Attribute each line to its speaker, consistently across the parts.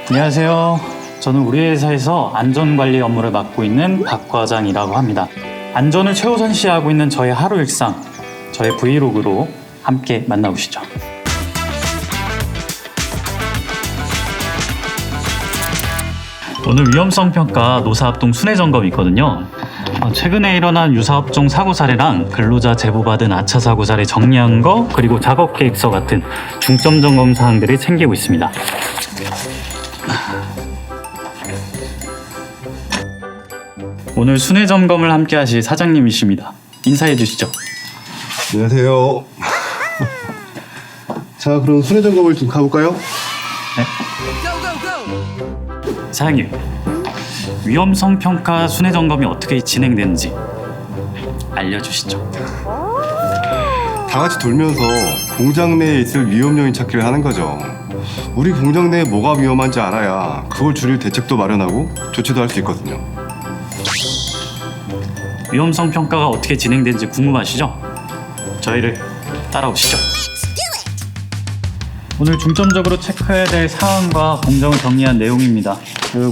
Speaker 1: 안녕하세요. 저는 우리 회사에서 안전관리 업무를 맡고 있는 박 과장이라고 합니다. 안전을 최우선시하고 있는 저의 하루 일상, 저의 브이로그로 함께 만나보시죠. 오늘 위험성 평가 노사합동 순회 점검이 있거든요. 최근에 일어난 유사업종 사고 사례랑 근로자 제보받은 아차 사고 사례 정리한 거, 그리고 작업 계획서 같은 중점 점검 사항들을 챙기고 있습니다. 오늘 순회 점검을 함께 하실 사장님이십니다. 인사해 주시죠.
Speaker 2: 안녕하세요. 자, 그럼 순회 점검을 좀 가볼까요?
Speaker 1: 네. 사장님, 위험성 평가 순회 점검이 어떻게 진행되는지 알려주시죠.
Speaker 2: 다 같이 돌면서 공장 내에 있을 위험 요인 찾기를 하는 거죠. 우리 공장 내에 뭐가 위험한지 알아야 그걸 줄일 대책도 마련하고 조치도 할 수 있거든요.
Speaker 1: 위험성 평가가 어떻게 진행되는지 궁금하시죠? 저희를 따라오시죠. 오늘 중점적으로 체크해야 될 사항과 공정을 정리한 내용입니다.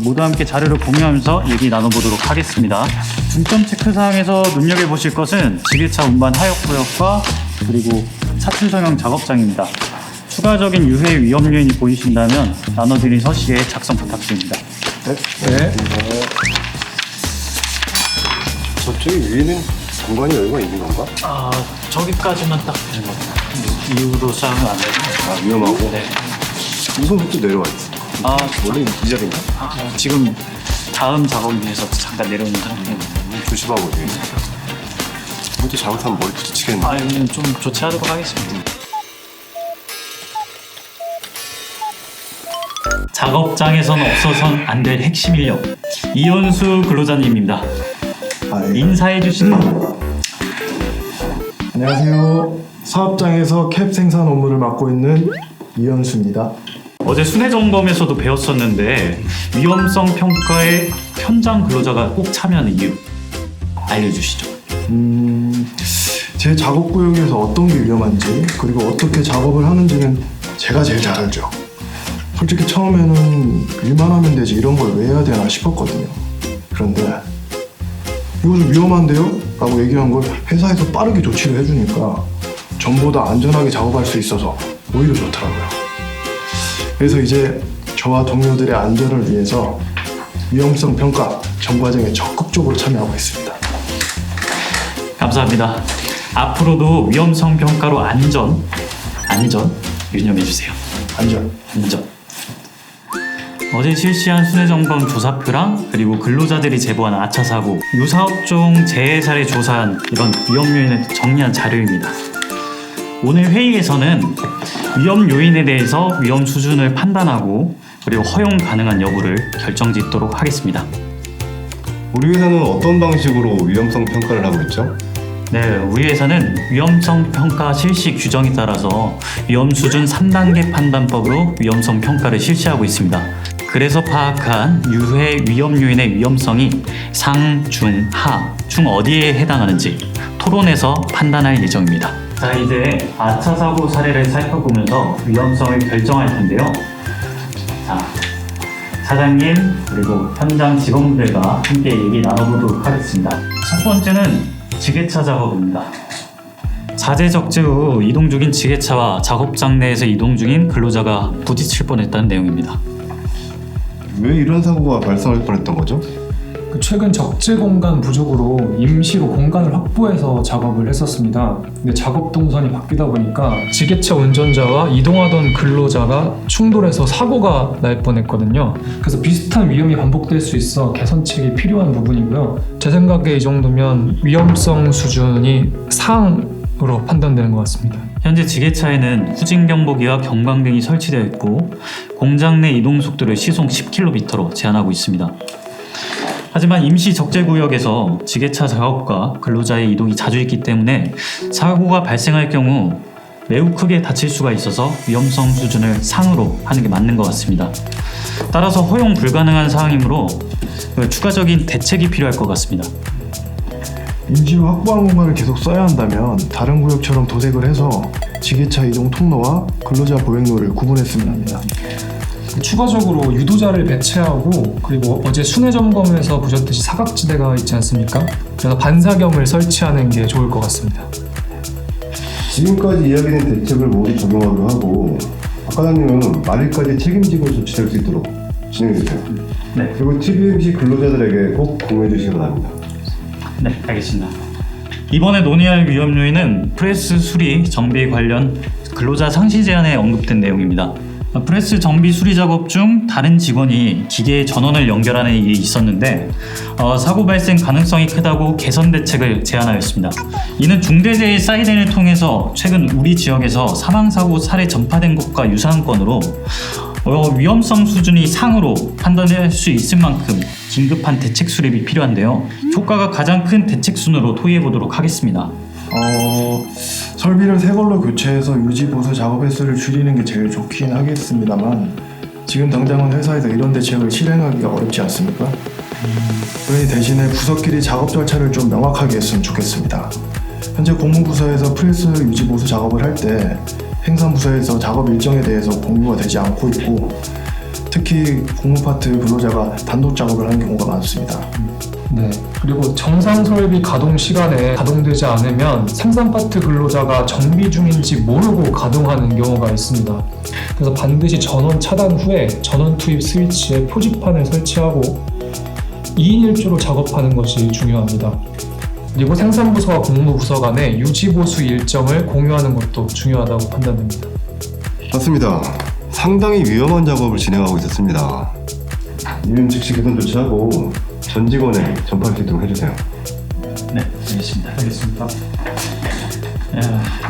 Speaker 1: 모두 함께 자료를 공유하면서 얘기 나눠보도록 하겠습니다. 중점 체크 사항에서 눈여겨보실 것은 지게차 운반 하역 구역과 그리고 차출 성형 작업장입니다. 추가적인 유해 위험 요인이 보이신다면 나눠드린 서식에 작성 부탁드립니다.
Speaker 2: 네. 저쪽에 위에는 공간이 여유가 있는 건가?
Speaker 1: 저기까지만 딱 되는 것 같아요. 이후로 쌓으면 안 돼요.
Speaker 2: 위험하고?
Speaker 1: 네.
Speaker 2: 우선 부터 내려와 있어. 원래 이 자리인가?
Speaker 1: 지금 다음 작업을 위해서 잠깐 내려오는 상태입니다.
Speaker 2: 조심하고 있네. 이것도 잘못하면 머리 부딪히겠네.
Speaker 1: 이건 좀 조치하도록 하겠습니다. 작업장에서는 없어서는 안 될 핵심 인력 이현수 근로자님입니다. 인사해 주시는.
Speaker 3: 안녕하세요. 사업장에서 캡 생산 업무를 맡고 있는 이현수입니다.
Speaker 1: 어제 순회 점검에서도 배웠었는데 위험성 평가에 현장 근로자가 꼭 참여하는 이유 알려주시죠.
Speaker 3: 제 작업 구역에서 어떤 게 위험한지 그리고 어떻게 작업을 하는지는 제가 제일 잘 알죠. 솔직히 처음에는 일만 하면 되지 이런 걸 왜 해야 되나 싶었거든요. 그런데 이것은 위험한데요? 라고 얘기한 걸 회사에서 빠르게 조치를 해주니까 전보다 안전하게 작업할 수 있어서 오히려 좋더라고요. 그래서 이제 저와 동료들의 안전을 위해서 위험성 평가 전 과정에 적극적으로 참여하고 있습니다.
Speaker 1: 감사합니다. 앞으로도 위험성 평가로 안전 유념해 주세요.
Speaker 3: 안전.
Speaker 1: 어제 실시한 순회 점검 조사표랑 그리고 근로자들이 제보한 아차 사고, 유사업종 재해 사례 조사한 이런 위험 요인을 정리한 자료입니다. 오늘 회의에서는 위험 요인에 대해서 위험 수준을 판단하고 그리고 허용 가능한 여부를 결정짓도록 하겠습니다.
Speaker 2: 우리 회사는 어떤 방식으로 위험성 평가를 하고 있죠?
Speaker 1: 네, 우리 회사는 위험성 평가 실시 규정에 따라서 위험 수준 3단계 판단법으로 위험성 평가를 실시하고 있습니다. 그래서 파악한 유해 위험 요인의 위험성이 상, 중, 하, 중 어디에 해당하는지 토론에서 판단할 예정입니다. 자, 이제 아차 사고 사례를 살펴보면서 위험성을 결정할 텐데요. 자, 사장님 그리고 현장 직원들과 함께 얘기 나눠보도록 하겠습니다. 첫 번째는 지게차 작업입니다. 자재 적재 후 이동 중인 지게차와 작업장 내에서 이동 중인 근로자가 부딪힐 뻔했다는 내용입니다.
Speaker 2: 왜 이런 사고가 발생할 뻔했던 거죠?
Speaker 4: 최근 적재 공간 부족으로 임시로 공간을 확보해서 작업을 했었습니다. 근데 작업 동선이 바뀌다 보니까 지게차 운전자와 이동하던 근로자가 충돌해서 사고가 날 뻔했거든요. 그래서 비슷한 위험이 반복될 수 있어 개선책이 필요한 부분이고요. 제 생각에 이 정도면 위험성 수준이 상으로 판단되는 것 같습니다.
Speaker 1: 현재 지게차에는 후진 경보기와 경광등이 설치되어 있고 공장 내 이동 속도를 시속 10km로 제한하고 있습니다. 하지만 임시 적재구역에서 지게차 작업과 근로자의 이동이 자주 있기 때문에 사고가 발생할 경우 매우 크게 다칠 수가 있어서 위험성 수준을 상으로 하는 게 맞는 것 같습니다. 따라서 허용 불가능한 사항이므로 추가적인 대책이 필요할 것 같습니다.
Speaker 3: 임시로 확보한 공간을 계속 써야 한다면 다른 구역처럼 도색을 해서 지게차 이동 통로와 근로자 보행로를 구분했으면 합니다.
Speaker 4: 추가적으로 유도자를 배치하고 그리고 어제 순회 점검에서 보셨듯이 사각지대가 있지 않습니까? 그래서 반사경을 설치하는 게 좋을 것 같습니다.
Speaker 2: 지금까지 이야기된 대책을 모두 적용하기로 하고 박 과장님은 말일까지 책임지고 조치될 수 있도록 진행해주세요.
Speaker 1: 네.
Speaker 2: 그리고 TBMC 근로자들에게 꼭 공유해 주시기 바랍니다.
Speaker 1: 네, 알겠습니다. 이번에 논의할 위험 요인은 프레스 수리 정비 관련 근로자 상시 제한에 언급된 내용입니다. 프레스 정비 수리 작업 중 다른 직원이 기계에 전원을 연결하는 일이 있었는데 사고 발생 가능성이 크다고 개선 대책을 제안하였습니다. 이는 중대재해 사이렌을 통해서 최근 우리 지역에서 사망사고 사례 전파된 것과 유사한 건으로 위험성 수준이 상으로 판단할 수 있을 만큼 긴급한 대책 수립이 필요한데요. 효과가 가장 큰 대책 순으로 토의해 보도록 하겠습니다.
Speaker 3: 설비를 새 걸로 교체해서 유지 보수 작업 횟수를 줄이는 게 제일 좋긴 하겠습니다만 지금 당장은 회사에서 이런 대책을 실행하기가 어렵지 않습니까? 그러니 대신에 부서끼리 작업 절차를 좀 명확하게 했으면 좋겠습니다. 현재 공무부서에서 프레스 유지 보수 작업을 할 때 생산부서에서 작업 일정에 대해서 공유가 되지 않고 있고 특히 공무파트 근로자가 단독 작업을 하는 경우가 많습니다.
Speaker 4: 네. 그리고 정상 설비 가동 시간에 가동되지 않으면 생산 파트 근로자가 정비 중인지 모르고 가동하는 경우가 있습니다. 그래서 반드시 전원 차단 후에 전원 투입 스위치에 표지판을 설치하고 2인 1조로 작업하는 것이 중요합니다. 그리고 생산부서와 공무부서 간의 유지보수 일정을 공유하는 것도 중요하다고 판단됩니다.
Speaker 2: 맞습니다. 상당히 위험한 작업을 진행하고 있었습니다. 이는 즉시 개선 조치하고 전 직원에 전파할 수 있도록 해주세요.
Speaker 1: 네, 알겠습니다.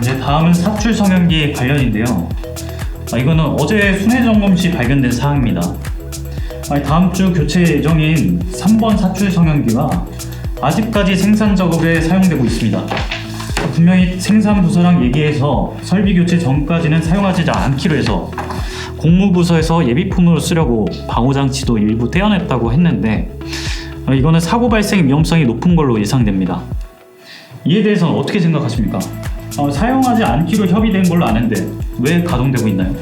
Speaker 1: 네, 다음은 사출 성형기 관련인데요. 이거는 어제 순회 점검 시 발견된 사항입니다. 다음 주 교체 예정인 3번 사출 성형기가 아직까지 생산 작업에 사용되고 있습니다. 분명히 생산부서랑 얘기해서 설비 교체 전까지는 사용하지 않기로 해서 공무부서에서 예비품으로 쓰려고 방호장치도 일부 떼어냈다고 했는데 이거는 사고 발생 위험성이 높은 걸로 예상됩니다. 이에 대해서는 어떻게 생각하십니까? 사용하지 않기로 협의된 걸로 아는데 왜 가동되고 있나요?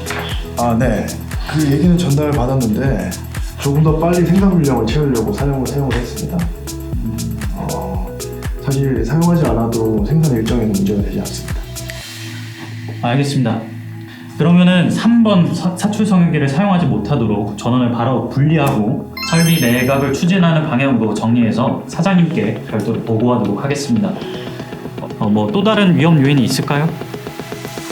Speaker 3: 네. 그 얘기는 전달을 받았는데 조금 더 빨리 생산 물량을 채우려고 사용을 했습니다. 사실 사용하지 않아도 생산 일정에는 문제가 되지 않습니다.
Speaker 1: 알겠습니다. 그러면은 3번 사출 성형기를 사용하지 못하도록 전원을 바로 분리하고 설비 내각을 추진하는 방향으로 정리해서 사장님께 별도로 보고하도록 하겠습니다. 또 다른 위험 요인이 있을까요?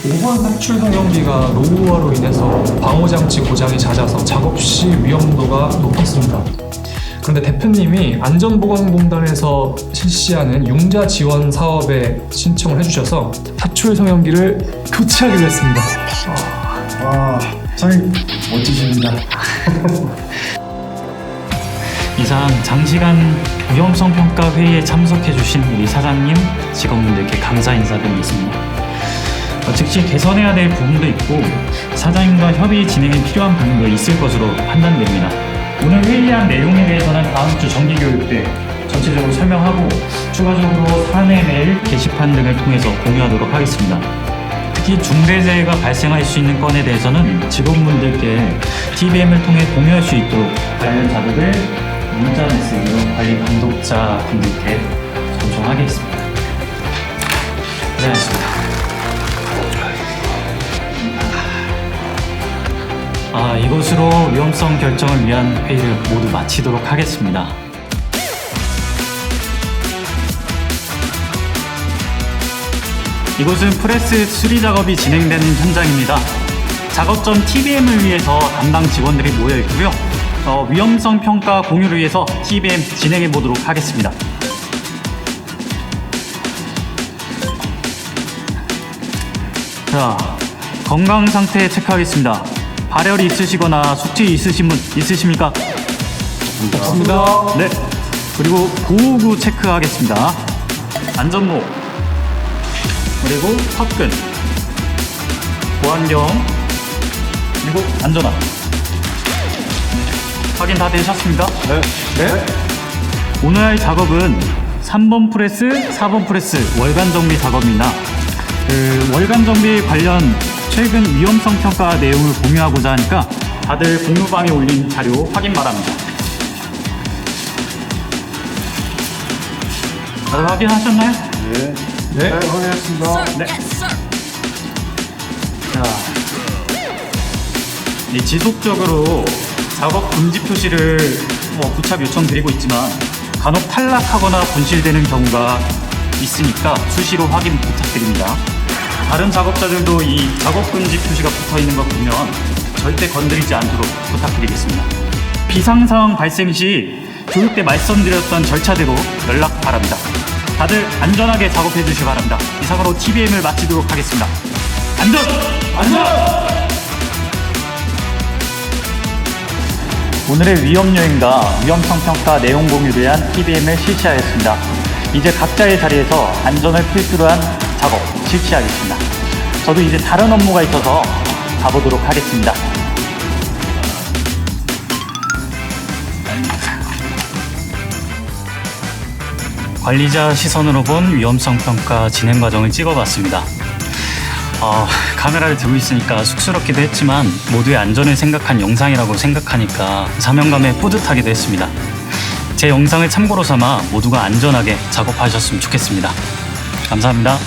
Speaker 4: 5번 사출 성형기가 노후화로 인해서 방호장치 고장이 잦아서 작업 시 위험도가 높았습니다. 그런데 대표님이 안전보건공단에서 실시하는 융자 지원 사업에 신청을 해주셔서 사출 성형기를 교체하기로 했습니다.
Speaker 3: 사장님 멋지십니다.
Speaker 1: 이상 장시간 위험성 평가 회의에 참석해주신 우리 사장님, 직원분들께 감사 인사드리겠습니다. 즉시 개선해야 될 부분도 있고 사장님과 협의 진행이 필요한 부분도 있을 것으로 판단됩니다. 오늘 회의한 내용에 대해서는 다음 주 정기교육 때 전체적으로 설명하고 추가적으로 사내 메일, 게시판 등을 통해서 공유하도록 하겠습니다. 특히 중대재해가 발생할 수 있는 건에 대해서는 직원분들께 TBM을 통해 공유할 수 있도록 관련 자료를 문자 메시지로 관리 감독자 분들께 전송하겠습니다. 고생하셨습니다. 이것으로 위험성 결정을 위한 회의를 모두 마치도록 하겠습니다. 이곳은 프레스 수리 작업이 진행되는 현장입니다. 작업 전 TBM을 위해서 담당 직원들이 모여 있고요. 위험성 평가 공유를 위해서 TBM 진행해 보도록 하겠습니다. 자, 건강 상태 체크하겠습니다. 발열이 있으시거나 숙취 있으신 분 있으십니까?
Speaker 4: 없습니다.
Speaker 1: 네. 그리고 보호구 체크하겠습니다. 안전모, 그리고 턱근, 보안경, 그리고 안전화. 확인 다 되셨습니까?
Speaker 2: 네.
Speaker 1: 오늘 할 작업은 3번 프레스, 4번 프레스 월간 정비 작업입니다. 월간 정비 관련 최근 위험성 평가 내용을 공유하고자 하니까 다들 공유방에 올린 자료 확인 바랍니다. 다들 확인하셨나요?
Speaker 3: 네, 확인했습니다.
Speaker 1: 네. 자, 이 지속적으로 작업 금지 표시를 부착 요청드리고 있지만 간혹 탈락하거나 분실되는 경우가 있으니까 수시로 확인 부탁드립니다. 다른 작업자들도 이 작업 금지 표시가 붙어 있는 거 보면 절대 건드리지 않도록 부탁드리겠습니다. 비상 상황 발생 시 교육 때 말씀드렸던 절차대로 연락 바랍니다. 다들 안전하게 작업해 주시기 바랍니다. 이상으로 TBM을 마치도록 하겠습니다. 안전! 오늘의 위험요인과 위험성 평가 내용 공유를 위한 TBM을 실시하였습니다. 이제 각자의 자리에서 안전을 필두로 한 작업 실시하겠습니다. 저도 이제 다른 업무가 있어서 가보도록 하겠습니다. 관리자 시선으로 본 위험성 평가 진행 과정을 찍어봤습니다. 카메라를 들고 있으니까 쑥스럽기도 했지만 모두의 안전을 생각한 영상이라고 생각하니까 사명감에 뿌듯하기도 했습니다. 제 영상을 참고로 삼아 모두가 안전하게 작업하셨으면 좋겠습니다. 감사합니다.